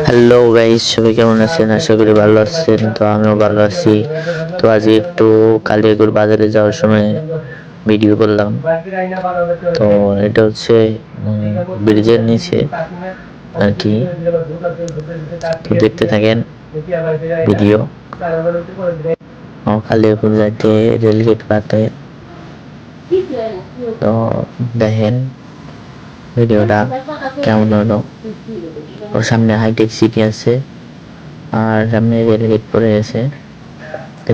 Hello guys, সবাই কেমন আছেন? আশা করি ভালো আছেন। তো আমিও ভালো আছি। তো আজ একটু কালিয়াকৈর বাজারে যাওয়ার সময় ভিডিও করলাম। তো এটা হচ্ছে ব্রিজের নিচে আর কি। তো দেখতে থাকেন ভিডিও। কালিয়াকৈর যাইতে রেলগেট পাতে, তো দেখেন ভিডিওটা কেমন হলো। ওর সামনে হাইটেক সিটি আছে আর সামনে রেলগেট পড়ে আছে।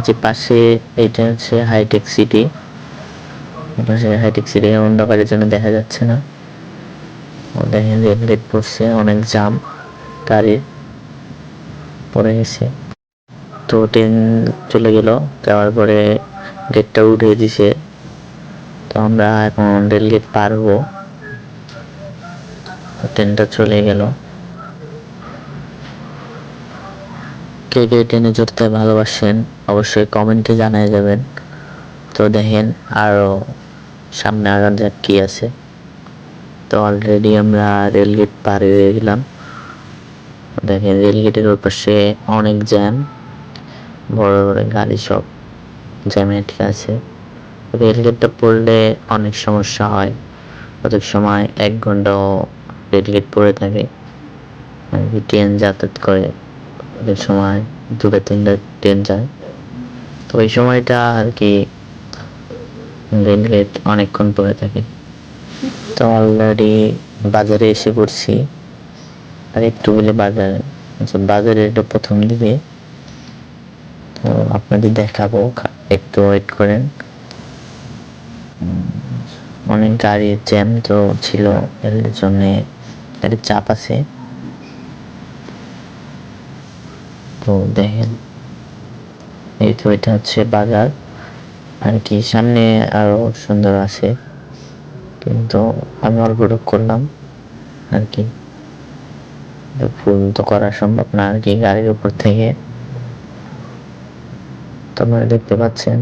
যে পাশে এটা হচ্ছে হাইটেক সিটি। পাশে হাইটেক সিটি অন্ধকারের জন্য দেখা যাচ্ছে না। দেখেন রেলগেট পড়ছে, অনেক জাম, গাড়ি পড়ে গেছে। তো ট্রেন চলে গেল, যাওয়ার পরে গেটটা উঠে দিছে। তো আমরা এখন রেলগেট পার হবো। ট্রেনটা চলে গেল। কে কে ট্রেনে চড়তে ভালোবাসেন অবশ্যই কমেন্টে জানিয়ে যাবেন। তো দেখেন আরো সামনে আগান যাক কি আছে। তো অলরেডি আমরা রেলগেট পার হয়ে গেলাম। দেখেন রেলগেটের ওই পাশে অনেক জ্যাম, বড় বড় গাড়ি সব জ্যামে আটকে আছে। রেলগেটটা পড়লে অনেক সমস্যা হয়, অনেক সময় 1 ঘন্টাও রেলগেট পড়ে থাকে। ট্রেন যাতায়াত করে, অনেক সময় 2-3টা ট্রেন যায়। তো ওই সময়টা আর কি রেলগেট অনেকক্ষণ পড়ে থাকে। তো অলরেডি বাজারে এসে পড়ছি, আর একটু হলে বাজারে এটা প্রথম দিকে। তো আপনাদের দেখাবো, একটু ওয়েট করেন। অনেক গাড়ির জ্যাম তো ছিল, এর জন্য গাড়ির চাপ আছে। তো দেখেন এই তো এটা হচ্ছে বাজার আর কি। সামনে আরো সুন্দর আছে, কিন্তু আমি অল্প করলাম আর কি। ফুল তো করা সম্ভব না আর কি গাড়ির উপর থেকে। তোমরা দেখতে পাচ্ছেন